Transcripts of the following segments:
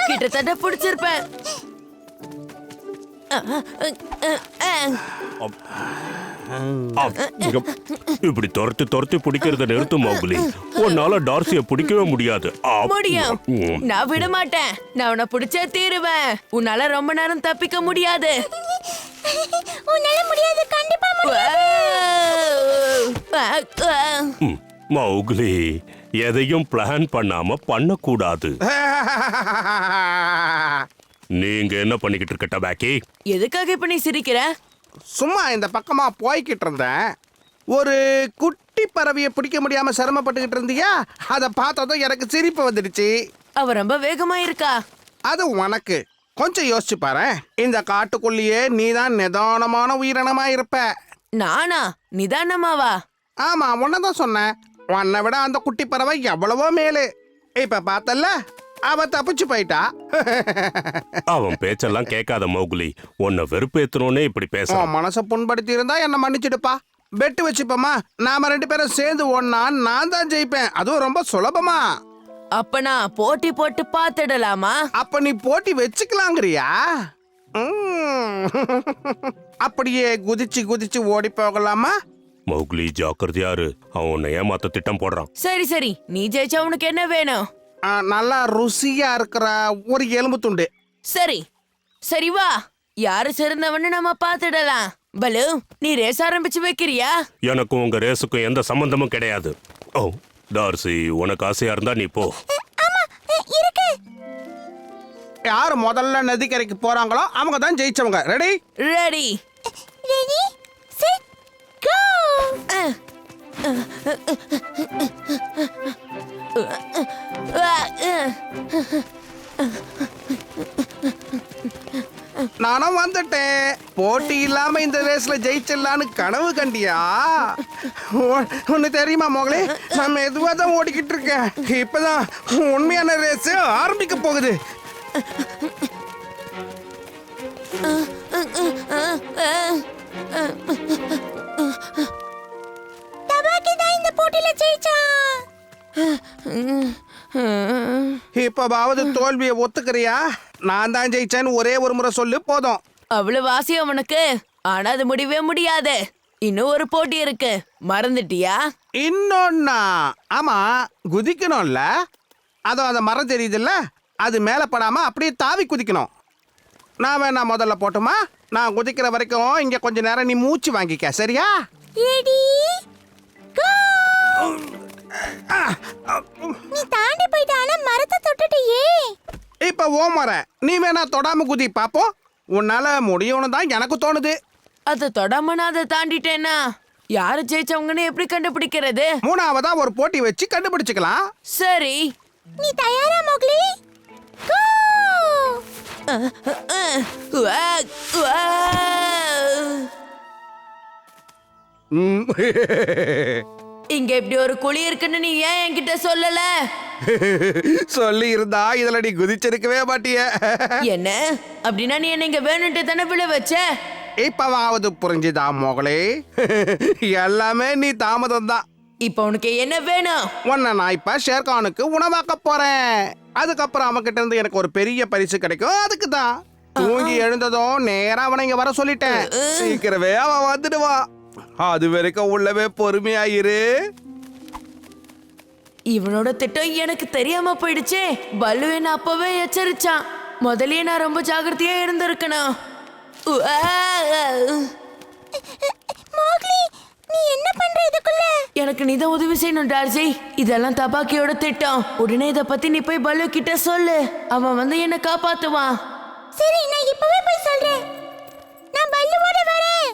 கிட்டத்தட்ட பிடிச்சிருப்பேன். இப்படி துரத்தி பிடிக்கிறத நிறுத்து மௌக்லி. உன்னால டார்சிய பிடிக்கவே முடியாது. முடியும், நான் விட மாட்டேன். நான் உன்னை பிடிச்சே தீருவேன். உன்னால ரொம்ப நேரம் தப்பிக்க முடியாது. உன்னால முடியாது, கண்டிப்பா முடியாது. மௌக்லி, எதையும் பிளான் பண்ணாம பண்ணக்கூடாது. நீங்க என்ன பண்ணிக்கிட்டு இருக்க டபாக்கி? எதுக்காக இப்ப நீ சிரிக்கிற? சும்மா இந்த பக்கமா போய்கிட்டு இருந்தேன். ஒரு குட்டி பறவையை பிடிக்க முடியாம சிரமப்பட்டுக்கிட்டு இருந்தியா, அதை பார்த்ததும் எனக்கு சிரிப்பு வந்துடுச்சு. அவ ரொம்ப வேகமா இருக்கா. அது உனக்கு கொஞ்சம் யோசிச்சு பாரு. இந்த காட்டுக்குள்ளேயே நீதான் நிதானமான உயிரினமா இருப்ப. நானா? நிதானமாவா? ஆமா, உன்னதான் சொன்னேன். உன்னை விட அந்த குட்டி பறவை எவ்வளவோ மேலு. இப்ப பார்த்தல்ல, அவ தப்பிச்சு போயிட்டா. அவன் பேச்செல்லாம் கேட்காத மௌக்லி. உன்னை வெறுப்பேத்தனோனே இப்படி பேச. மனசை புண்படுத்தி இருந்தா என்ன மன்னிச்சிடுப்பா. பெட்டு வச்சுப்போமா, நாம 2 பேரும் சேர்ந்து ஒன்னா நான் தான் ஜெயிப்பேன். அதுவும் ரொம்ப சுலபமா. அப்ப நான் போட்டி போட்டு பாத்துடலாமா? அப்ப நீ போட்டி வச்சுக்கலாங்கிறியா? அப்படியே குதிச்சு குதிச்சு ஓடி போகலாமா? மௌக்லி ஜாக்கிரதையாரு, அவன் உன்னை ஏமாத்த திட்டம் போடுறான். சரி சரி, நீ ஜெயிச்சா உனக்கு என்ன வேணும்? நல்லா ருசியா இருக்கிற ஒரு எலும்பு துண்டு. சரி சரி, வா. யாரு சிறந்தவன்னு நம்ம பாத்துடலாம். பலு, நீ ரேஸ் ஆரம்பிச்சு வைக்கிறியா? எனக்கும் உங்க ரேஸுக்கும் எந்த சம்பந்தமும் கிடையாது. ஓ டார்சி, உனக்கு ஆசையா இருந்தா நீ போ. யாரு முதல்ல நதிக்கரைக்கு போறாங்களோ அவங்க தான் ஜெயிச்சவங்க. Ready? Ready. Ready set go. நானும் வந்துட்டேன். போட்டி இல்லாம இந்த ரேஸ்ல ஜெயிச்சிடலான்னு கனவு கண்டியா? ஒன்னு தெரியுமா மோகலே, நான் மெதுவா தான் ஓடிக்கிட்டு இருக்கேன். இப்பதான் உண்மையான ரேஸ் ஆரம்பிக்க போகுது. தபாக்கி தான் இந்த போட்டியில ஜெயிச்சா. இப்பவாவது தோல்வியை ஒத்துக்கிறியா? நான் தான் ஜெயிச்சேன்னு ஒரே ஒரு முறை சொல்லு போதும். அவ்வளவு வாசி அவனுக்கு. ஆனா அது முடியவே முடியாது. இன்னும் ஒரு போட்டி இருக்கு, மறந்துட்டியா? இன்னொன்னா? ஆமா, குதிக்கணும்ல. அதோ அந்த மரம் தெரியுதுல்ல, அது மேல படாம அப்படியே தாவி குதிக்கணும். நான் வேணா முதல்ல போட்டுமா? நான் குதிக்கிற வரைக்கும் இங்க கொஞ்ச நேரம் நீ மூச்சு வாங்கிக்க, சரியா? Ready go. நீ தாண்டி போயிட்டால, மரத்தை தொட்டுட்டியே. இப்ப ஓ மரம், நீ வேணா தொடாம குதி பாப்போம். உன்னால முடியும்னு தான் எனக்கு தோணுது. அதை தொடாம நான் அதை தாண்டிட்டேன்னா யாரு ஜெயிச்சவங்கன்னு எப்படி கண்டுபிடிக்கிறது? 3ஆவதா ஒரு போட்டி வச்சு கண்டுபிடிச்சுக்கலாம். சரி, நீ தயாரா மோக்லி? கோ. இங்க இப்படி ஒரு குழி இருக்குன்னு நீ ஏன் என்கிட்ட சொல்லல? சொல்லி இருந்தா இதுல நீ குதிச்சிருக்கவே மாட்டிய. என்ன அப்படின்னா நீ என்ன இங்க வேணும்ட்டு தானே விழ வச்ச? இப்பவாவது புரிஞ்சுதா மோகலே? எல்லாமே நீ தாமதம் தான். இப்ப உனக்கு என்ன வேணும்? உன்னை நான் இப்ப ஷேர்கானுக்கு உணவாக்க போறேன். அதுக்கப்புறம் அவன்கிட்ட இருந்து எனக்கு ஒரு பெரிய பரிசு கிடைக்கும். அதுக்கு தான் தூங்கி எழுந்ததும் நேரா அவனை இங்க வர சொல்லிட்டேன். சீக்கிரமே அவன் வந்துடுவான். அது வரைக்கும் உள்ளவே பொறுமையாயிரு. இவனோட திட்டம் எனக்கு தெரியாம போயிடுச்சே. பல்லு என்ன அப்பவே எச்சரிச்சான். முதல்லயே நான் ரொம்ப ஜாக்கிரதையா இருந்திருக்கணும். மோக்லி, நீ என்ன பண்ற இதுக்குள்ள? எனக்கு நீதான் உதவி செய்யணும் டார்சி. இதெல்லாம் தபாக்கியோட திட்டம். உடனே இத பத்தி நீ போய் பல்லு கிட்ட சொல்லு. அவன் வந்து என்ன காப்பாத்துவான். சரி, நான் இப்பவே போய் சொல்றேன். நான் பல்லுவோட வரேன்.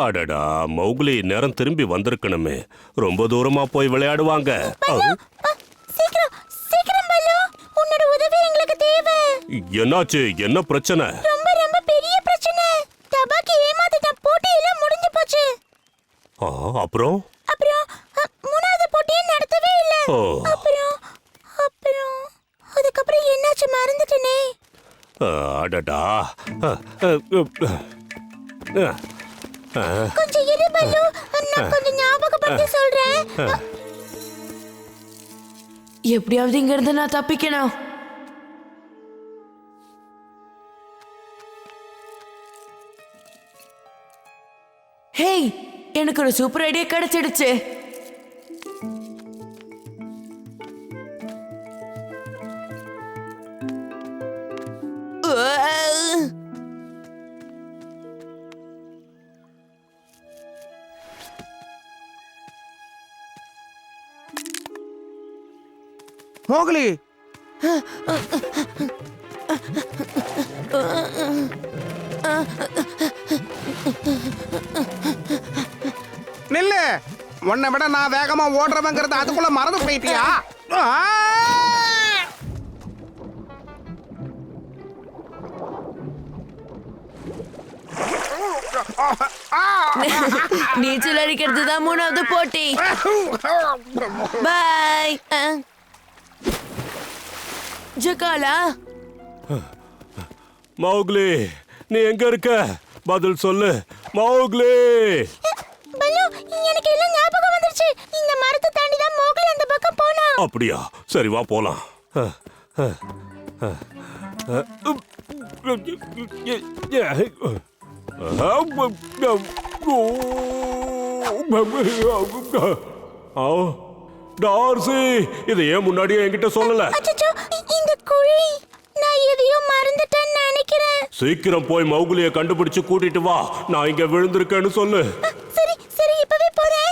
அடடா, மௌக்லி நேரம் திரும்பி வந்திருக்கணுமே. ரொம்ப தூரமா போய் விளையாடுவாங்க. சீக்கிரம் சீக்கிரம் பல்லு, உன்னோட உதவி எங்களுக்கு தேவை. என்னாச்சு? என்ன பிரச்சனை? ரொம்ப ரொம்ப பெரிய பிரச்சனை. தபாக்கி ஏமாத்திட்டான். போட்டி எல்லாம் முடிஞ்சு போச்சு. அப்புறம் அப்புறம் 3வது போட்டியை நடத்தவே இல்ல. அப்புறம் அப்புறம் அதுக்கப்புறம் என்னாச்சு மறந்துட்டேனே. அடடா. கொஞ்சம் இரு பல்லு, கொஞ்சம் ஞாபகப்படுத்தி சொல்றேன். எப்படியாவது இங்க இருந்து நான் தப்பிக்கணும். ஹேய், எனக்கு ஒரு சூப்பர் ஐடியா கிடைச்சிடுச்சு. மோக்லி, நில்லு. உன்னை விட நான் வேகமா ஓடுறவங்கிறது அதுக்குள்ள மறந்து போயிட்டியா? நீச்சல் அடிக்கிறது தான் 3வது போட்டி. பாய். ஜகாலா, மௌக்லி, நீ எங்க இருக்க? பதில் சொல்லு மௌக்லி. பல்லு, எனக்கு எல்லாம் ஞாபகம் வந்துருச்சு. இந்த மரத்தை தாண்டி தான் மோக்லி அந்த பக்கம் போனா. அப்படியா? சரி வா போலாம். டார்சி, இதை ஏன் முன்னாடியே என்கிட்ட சொல்லல? அச்சச்சோ, இந்த குழி, நான் எதையோ மறந்துட்டேன்னு நினைக்கிறேன். சீக்கிரம் போய் மௌக்லியை கண்டுபிடிச்சு கூட்டிட்டு வா. நான் இங்க விழுந்திருக்கேன்னு சொல்லு. சரி சரி, இப்பவே போறேன்.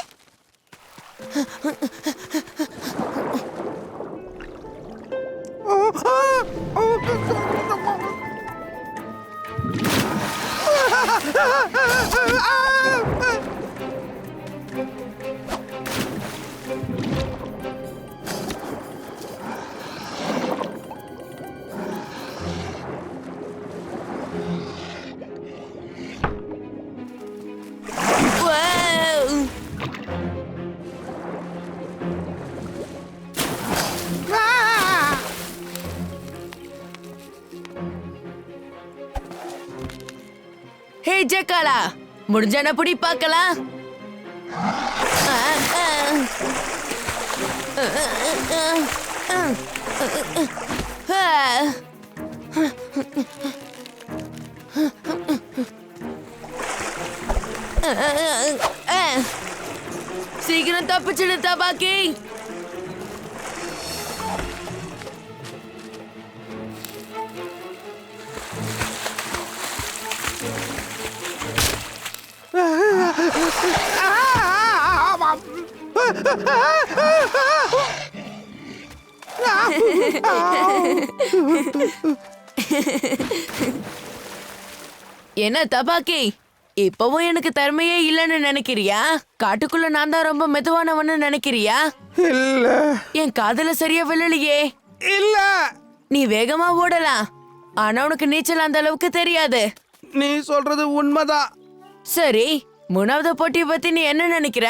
ஹே ஜகாலா, முடிஞ்சான புடி பார்க்கலாம். சீக்கிரம் தப்பிச்சிடு தபாக்கி. என்ன தபாக்கி, இப்பவும் எனக்கு திறமையே இல்லைன்னு நினைக்கிறியா? காட்டுக்குள்ள நான் தான் ரொம்ப மெதுவானவன்னு நினைக்கிறியா? இல்ல என் காதுல சரியா விழலையே. இல்ல, நீ வேகமா ஓடலாம், ஆனா உனக்கு நீச்சல் அந்த அளவுக்கு தெரியாது. நீ சொல்றது உண்மைதான். சரி, 3வது போட்டியை பத்தி நீ என்ன நினைக்கிற?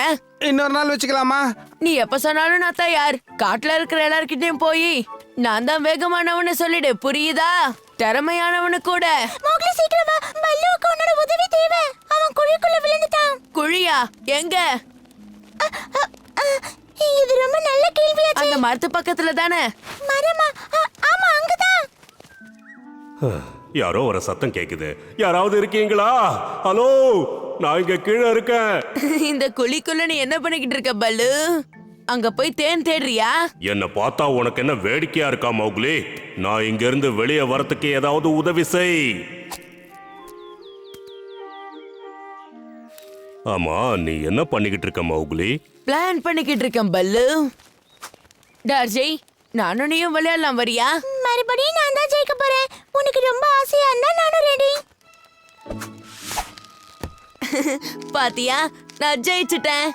இன்னொரு நாள் வச்சுக்கலாமா? நீ எப்ப சொன்னாலும் நான் தயார். காட்டுல இருக்கிற எல்லார்கிட்டயும் போய் நான் தான் வேகமானவன்னு சொல்லிடு, புரியுதா? திறமையானவனு கூட. மோக்லி, சீக்கிரம் வா. பல்லுவுக்கு உன்னோட உதவி தேவை. அவன் குழிக்குள்ள விழுந்துட்டான். குழியா? எங்க? இது ரொம்ப நல்ல கேள்வியாச்சு. அந்த மரத்து பக்கத்துல தானே? மரமா? ஆமா, அங்கதான். யாரோ ஒரு சத்தம் கேக்குது. யாராவது இருக்கீங்களா? ஹலோ, நான் இங்க கீழே இருக்கேன். இந்த குழிக்குள்ள நீ என்ன பண்ணிக்கிட்டு இருக்க பல்லு? அங்க போய் தேன் தேடுறியா? என்ன பார்த்தா உனக்கு என்ன வேடிக்கையா இருக்கா மௌக்லி? நான் இங்க இருந்து வெளியே வரத்துக்கு ஏதாவது உதவி செய். ஆமா, நீ என்ன பண்ணிக்கிட்டு இருக்க மௌக்லி? பிளான் பண்ணிக்கிட்டு இருக்கேன் பல்லு. டார்ஜி, நானும் நீயும் விளையாடலாம், வரியா? மறுபடியும் நான் தான் ஜெயிக்க போறேன். உனக்கு ரொம்ப ஆசையா இருந்தா நானும் ரெடி. பாத்தியா, நான் ஜெயிச்சுட்டேன்.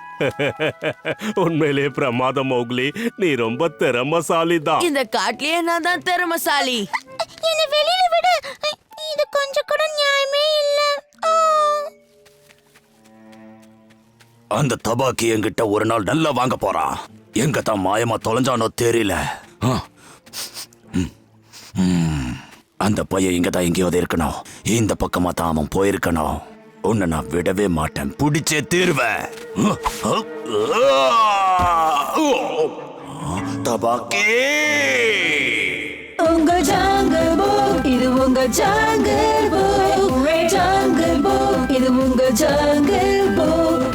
உண்மையிலே பிரமாதம் மௌக்லி, நீ ரொம்ப திறமசாலி தான். இந்த காட்டிலேயே நான் தான் திறமசாலி. என்னை வெளியில விடு. இது கொஞ்சம் கூட நியாயமே இல்ல. அந்த தபாக்கி என்கிட்ட ஒரு நாள் நல்லா வாங்க போறான். எங்க தான் மாயமா தொலைஞ்சானோ தெரியல. அந்த பையன் இங்க தான் எங்கேயாவது இருக்கணும். இந்த பக்கமா தான் அவன் போயிருக்கணும். உன்னை நான் விடவே மாட்டேன், பிடிச்சே தீர்வேன். தபாக்கி உங்க ஜாங்கிள் புக், இது உங்க ஜாங்கிள் புக். ஜாங்கிள் புக், இது உங்க ஜாங்கிள் புக்.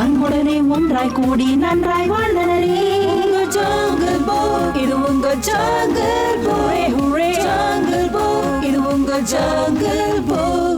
அன்புடனே ஒன்றாய் கூடி நன்றாய் வாழ்ந்தனரே. உங்க ஜாங்கிள் புக், இது உங்க ஜாங்கிள் புக். ஜாங்கிள் புக், இது உங்க ஜாங்கிள் புக்.